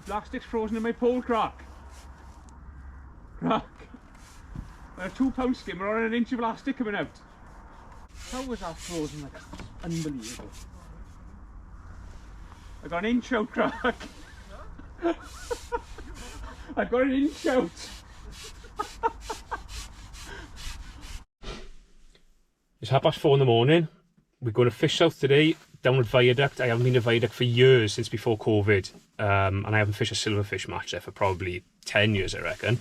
Plastic's frozen in my pole, Croc. Croc. A £2 skimmer on an inch of plastic coming out. How was that frozen like that? Unbelievable. I got an inch out, Croc. I got an inch out. It's 4:30 in the morning. We're going to fishsouth today, down at Viaduct. I haven't been to Viaduct for years, since before COVID. And I haven't fished a silverfish match there for probably 10 years, I reckon.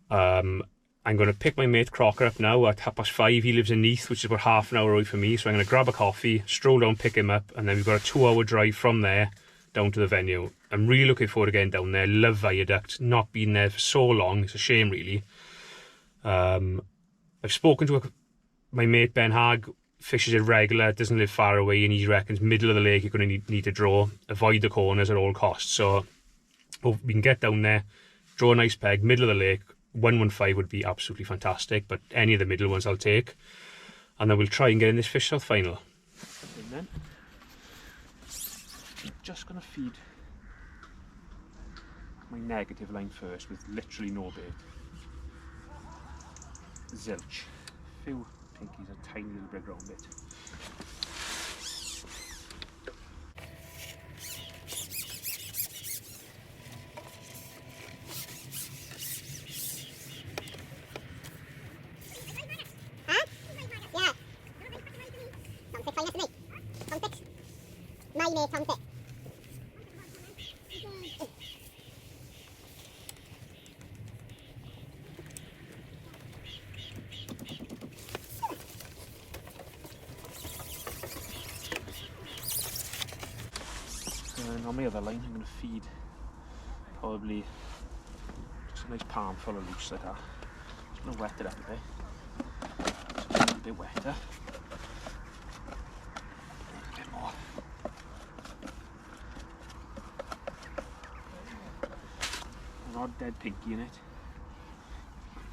I'm going to pick my mate Crocker up now at 5:30. He lives in Neath, which is about half an hour away from me. So I'm going to grab a coffee, stroll down, pick him up, and then we've got a 2-hour drive from there down to the venue. I'm really looking forward to getting down there. Love Viaduct. Not been there for so long. It's a shame, really. I've spoken to my mate Ben Hag, fishes it regular, doesn't live far away, and he reckons middle of the lake you're going to need to draw, avoid the corners at all costs. So hope we can get down there, draw a nice peg, middle of the lake. 115 would be absolutely fantastic, but any of the middle ones I'll take, and then we'll try and get in this fishsouth final. And then I'm just going to feed my negative line first with literally no bait. Zilch. Few pinkies, a tiny little bit round bit. And on my other line I'm going to feed probably just a nice palm full of leech like that. Just going to wet it up a bit. Just a little bit wetter. A bit more. An odd dead pinky in it.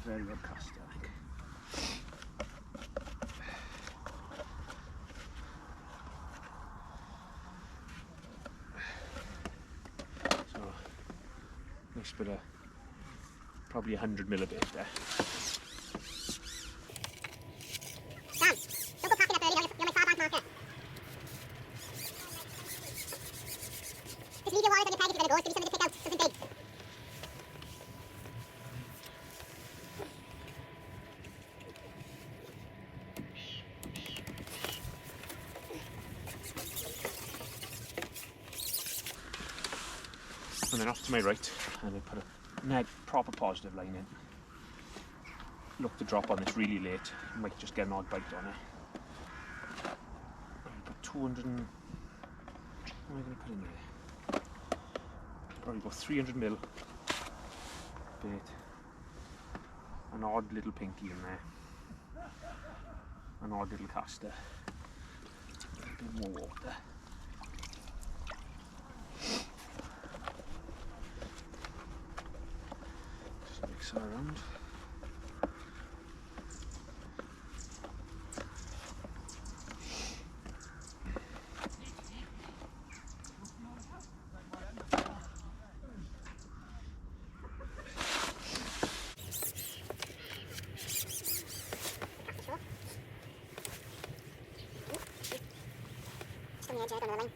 Very good caster, I think. Nice bit of probably 100 millibit there. Sam, don't go packing up early, you're my far bank marker. Just leave your wallet on your peg if you're going to go, give me something to pick out, something big. And then off to my right, and I put a proper positive line in. Look to drop on this really late, might just get an odd bite on it. And put 200 and... what am I going to put in there? Probably about 300 mil bait. An odd little pinky in there. An odd little caster. A bit more water. Mix it around. Just on the edge, I don't know the line.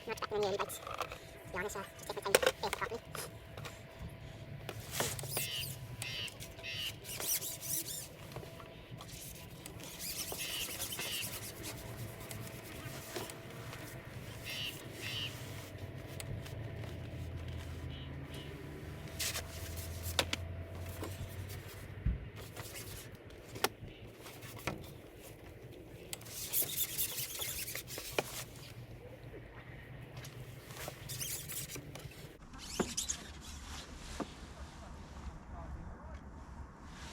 Not expecting any early bites. To be honest, just take my time to bait properly.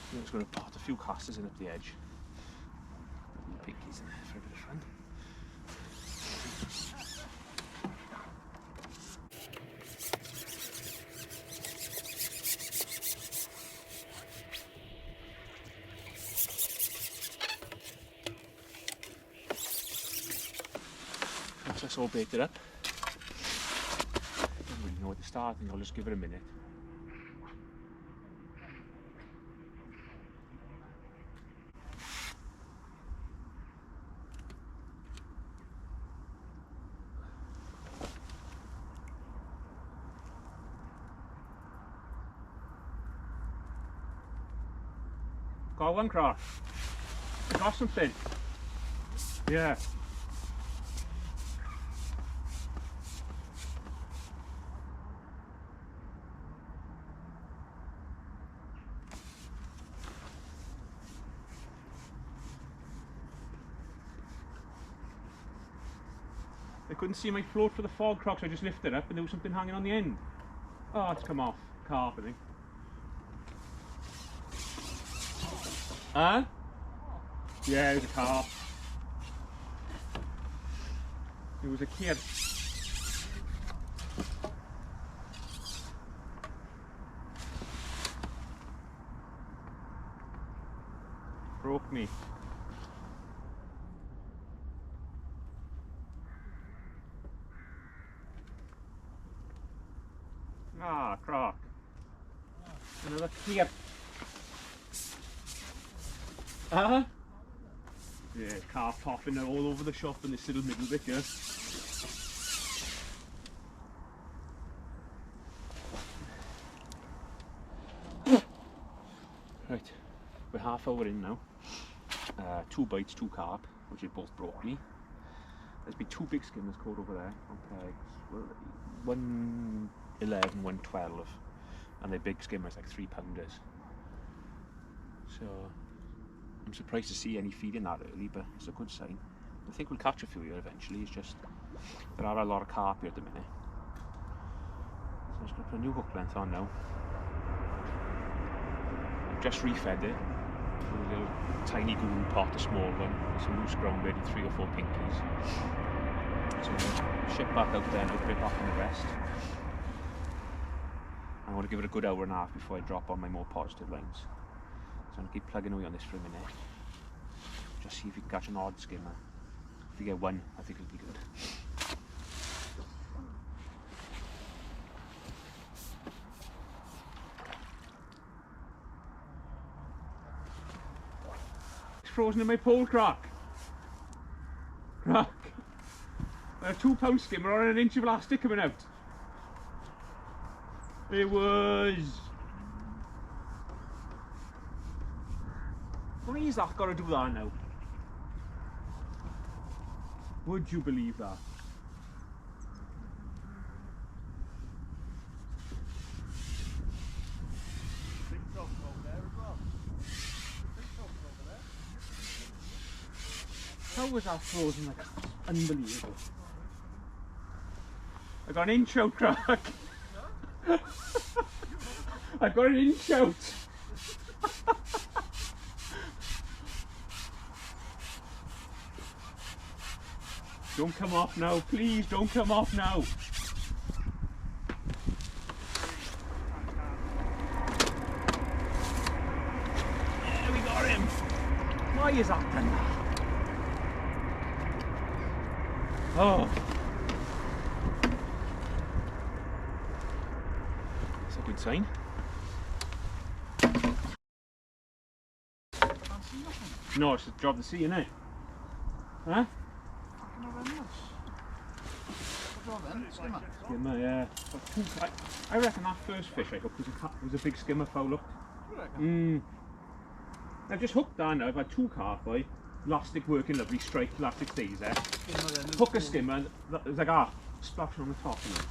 I'm just going to pot a few casters in up the edge. pinkies in there for a bit of fun. Once that's all baked up, I don't really know where to start. I think I'll just give it a minute. Got one cross. I got something. Yeah. I couldn't see my float for the fog croc, so I just lifted it up and there was something hanging on the end. Oh, it's come off. Carp, I think. Huh? Yeah, it was a carp. It was a kid. Broke me. Ah, croc. Another kid. Huh? Yeah, carp popping all over the shop in this little middle bit here. Right, we're half hour in now. 2 bites, 2 carp, which have both broke me. There's been 2 big skimmers caught over there on pegs. Well, 111, 112, and they're big skimmers, like 3-pounders. So I'm surprised to see any feeding that early, but it's a good sign. I think we'll catch a few here eventually. It's just there are a lot of carp here at the minute. So I'm just going to put a new hook length on now. I've just refed it with a little tiny goon pot, a small one, with some loose ground bait and 3 or 4 pinkies. So I'm going to ship back out there and I'll put it back in the rest. I want to give it a good hour and a half before I drop on my more positive lines. So I'm going to keep plugging away on this for a minute. Just see if we can catch an odd skimmer. If we get one, I think it'll be good. It's frozen in my pole, croc. Croc. A 2-pound skimmer on an inch of elastic coming out. It was. Why is that got to do that now? Would you believe that? Big dog over there as well. Big dog over there. How was that frozen like that? Unbelievable. I got an inch out, crack. I got an inch out. Don't come off now, please don't come off now. Yeah, we got him. Why is that done that? Oh. That's a good sign. No, it's a job to see, isn't it? Huh? Skimmer, yeah. I reckon that first fish I hooked was a big skimmer foul, look. I've just hooked that now, I've had 2 carp by, elastic working lovely, straight elastic stays there. Hook a skimmer, there's like a splash on the top. You know.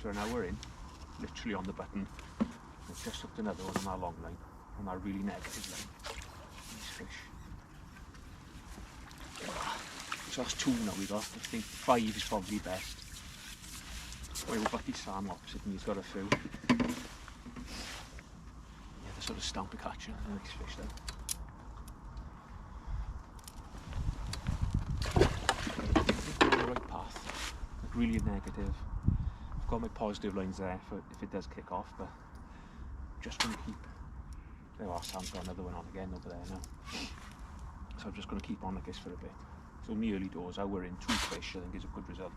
So an hour in, literally on the button. I've just hooked another one on that long line, on that really negative line. Nice fish. So that's 2 now we got. I think 5 is probably best. Well, we've got Sam opposite and he's got a few. Yeah, they're sort of stamp catching. Nice fish then. On the right path. Like really negative. I've got my positive lines there for if it does kick off, but just going to keep. There are, Sam's got another one on again over there now. So I'm just going to keep on like this for a bit. It's only early doors, hour in, 2 fish I think is a good result.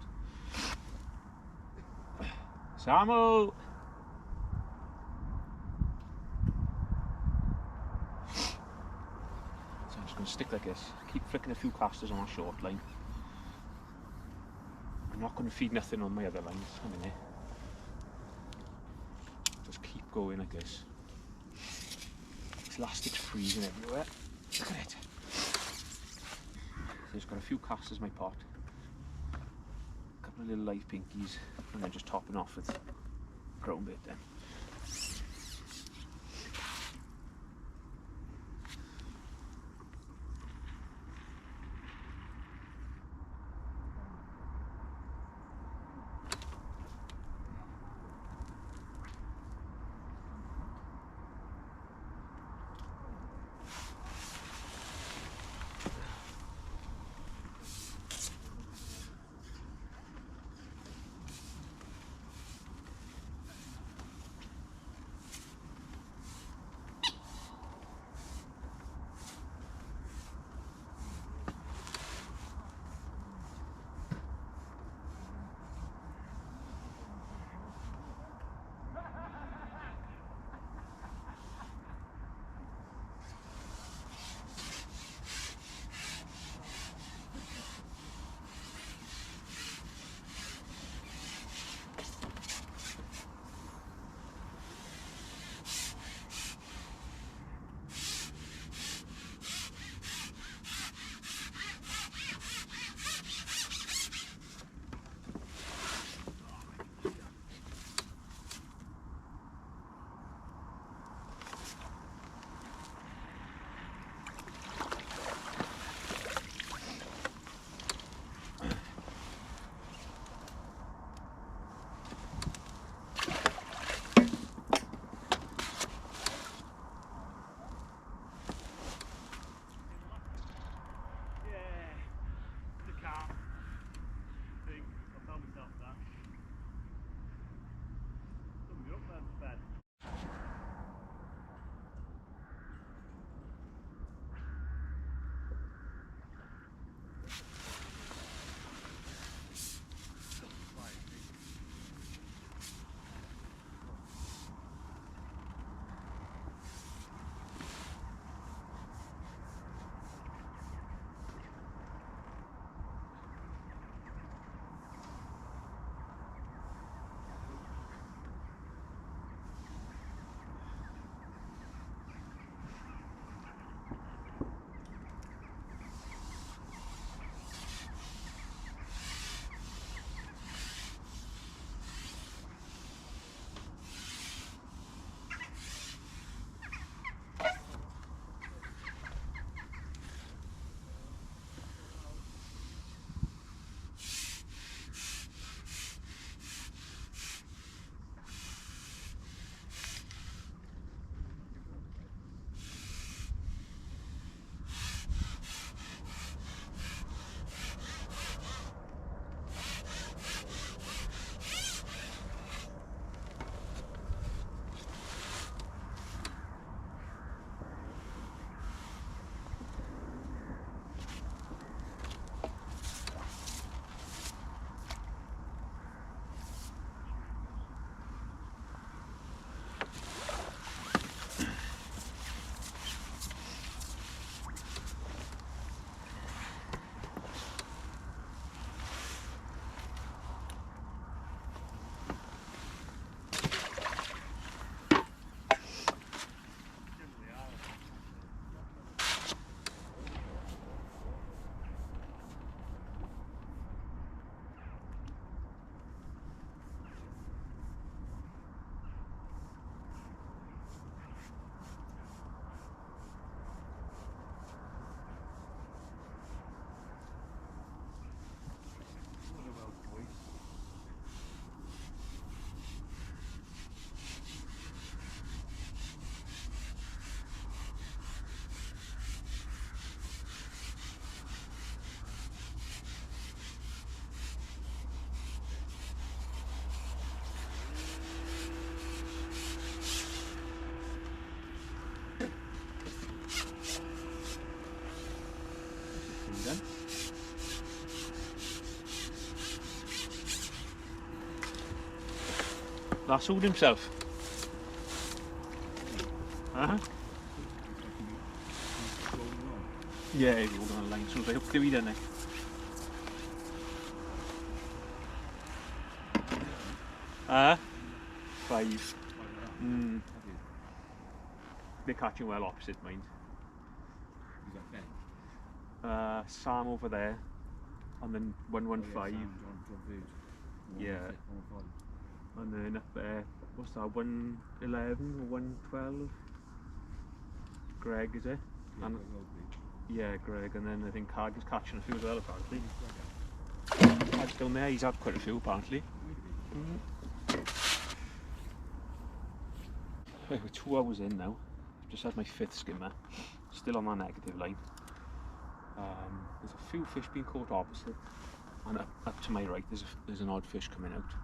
Samu! So I'm just going to stick like this, keep flicking a few casters on our short line. I'm not going to feed nothing on my other lines in a minute. Just keep going like this. This elastic's freezing everywhere. Look at it. So just got a few casters in my pot. A couple of little live pinkies, and then just topping off with ground bait then. then. Lassoed himself. Uh-huh. Yeah, he's all on a line, so they hook to don't they? Ah, 5. They're catching well opposite, mind. Sam over there, and then 115. Yeah. And then up there, what's that, 111 or 112? Greg, is it? Yeah, And, yeah, Greg, and then I think Cag is catching a few as well, apparently. Cag's down there, he's had quite a few, apparently. Right, we're 2 hours in now. Just had my 5th skimmer, still on that negative line. There's a few fish being caught opposite, and up to my right there's an odd fish coming out.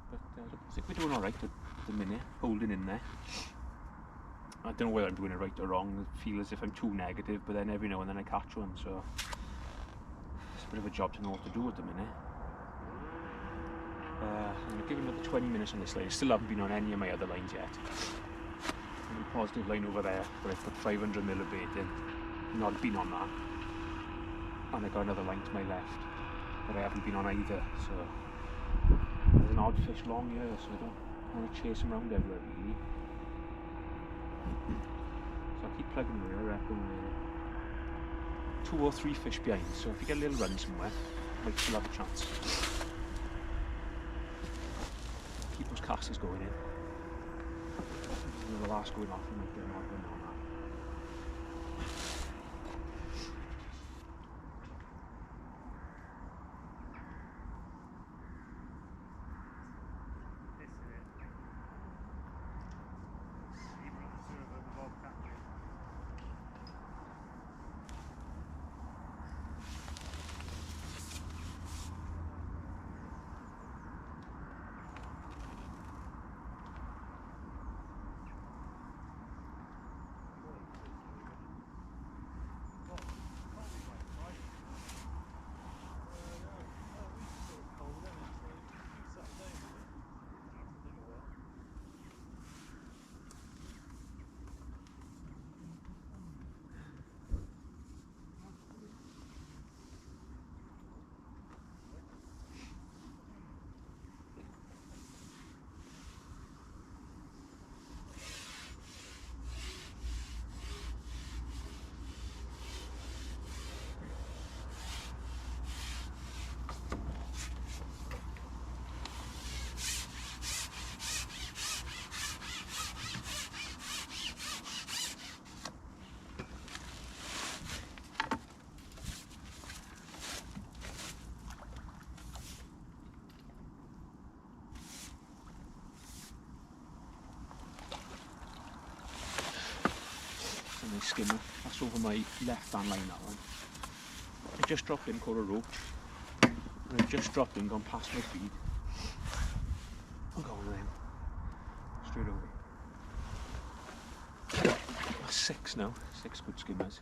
But I think we're doing alright at the minute, holding in there. I don't know whether I'm doing it right or wrong. I feel as if I'm too negative, but then every now and then I catch one, so it's a bit of a job to know what to do at the minute. I'm going to give it another 20 minutes on this line. I still haven't been on any of my other lines yet. I'm a positive line over there, but I put 500mm of bait in. Not been on that. And I got another line to my left, but I haven't been on either, so there's an odd fish long here, so I don't want to chase him around everywhere really. So I'll keep plugging away. I reckon 2 or 3 fish behind, so if you get a little run somewhere, I might still have a chance. Keep those casters going in. And the last going off, you might get an odd one on that. Skimmer, that's over my left hand line, that one. I just dropped in, caught a roach, and I just dropped in, gone past my feet. I'll go on with him straight away. That's 6 now, 6 good skimmers.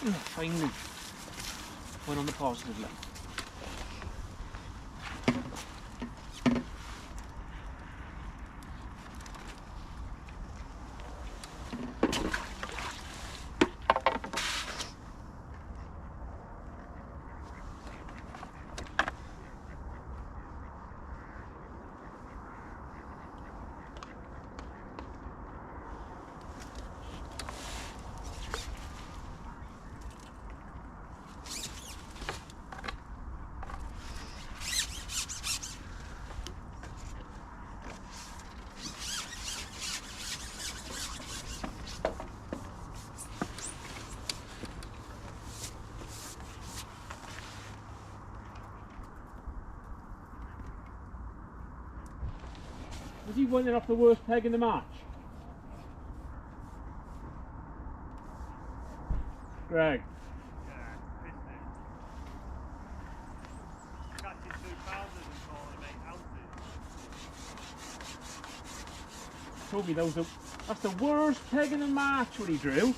Finally, went on the positive line. Was he winning off the worst peg in the match? Greg. Yeah, isn't it? Catching 2 pounders and calling them 8 ounces. Told me that's the worst peg in the match what he drew.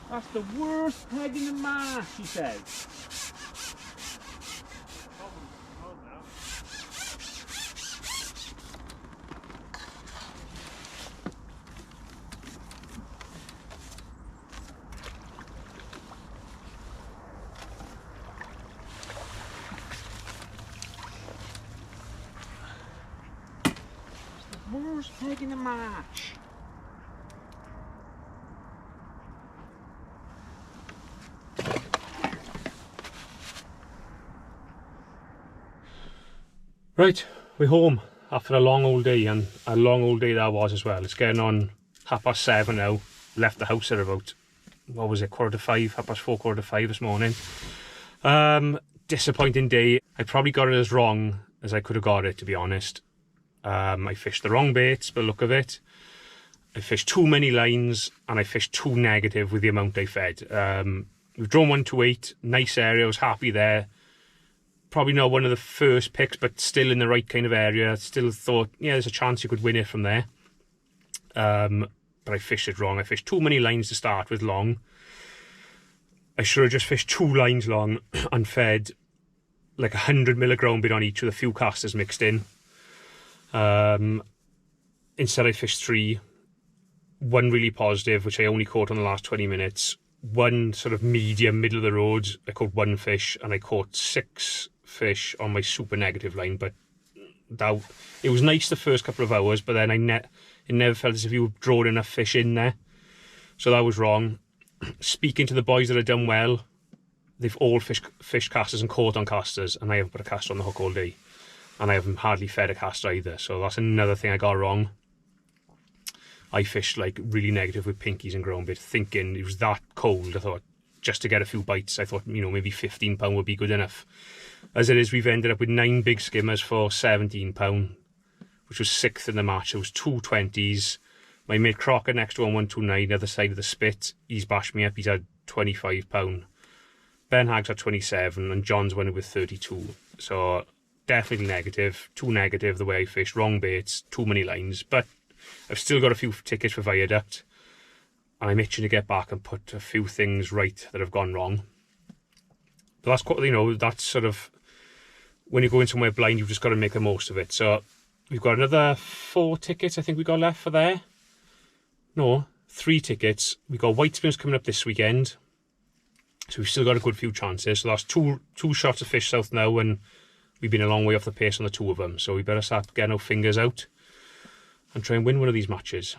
That's the worst peg in the match, he says. Worst peg in the match. Right, we're home after a long old day, and a long old day that was as well. It's getting on 7:30 now. Left the house at about, what was it, 4:45, 4:30, 4:45 this morning. Disappointing day. I probably got it as wrong as I could have got it, to be honest. I fished the wrong baits by the look of it. I fished too many lines, and I fished too negative with the amount I fed. We've drawn 128, nice area, I was happy there. Probably not one of the first picks, but still in the right kind of area. Still thought, yeah, there's a chance you could win it from there. But I fished it wrong. I fished too many lines to start with long. I should have just fished 2 lines long and fed like 100 mil of ground bait on each with a few casters mixed in. Instead I fished 3, 1 really positive, which I only caught on the last 20 minutes, 1 sort of medium, middle of the road, I caught 1 fish, and I caught 6 fish on my super negative line. But it was nice the first couple of hours, but then it never felt as if you were drawing enough fish in there, so that was wrong. Speaking to the boys that have done well, they've all fished casters and caught on casters, and I haven't put a caster on the hook all day. And I haven't hardly fed a caster either, so that's another thing I got wrong. I fished like really negative with pinkies and ground bait, thinking it was that cold. I thought just to get a few bites, I thought, you know, maybe £15 would be good enough. As it is, we've ended up with 9 big skimmers for £17, which was 6th in the match. It was 2 20s. My mate Crocker next to on 129, the other side of the spit, he's bashed me up. He's had £25. Ben Hagg's had 27, and John's winning with 32. So definitely negative, too negative the way I fished, wrong baits, too many lines. But I've still got a few tickets for Viaduct, and I'm itching to get back and put a few things right that have gone wrong. But that's quite, you know, that's sort of, when you're going somewhere blind, you've just got to make the most of it. So we've got another 4 tickets I think we got left for there. No, 3 tickets. We got White Spinners coming up this weekend, so we've still got a good few chances. So that's two shots of Fish South now, and we've been a long way off the pace on the 2 of them. So we better start getting our fingers out and try and win one of these matches.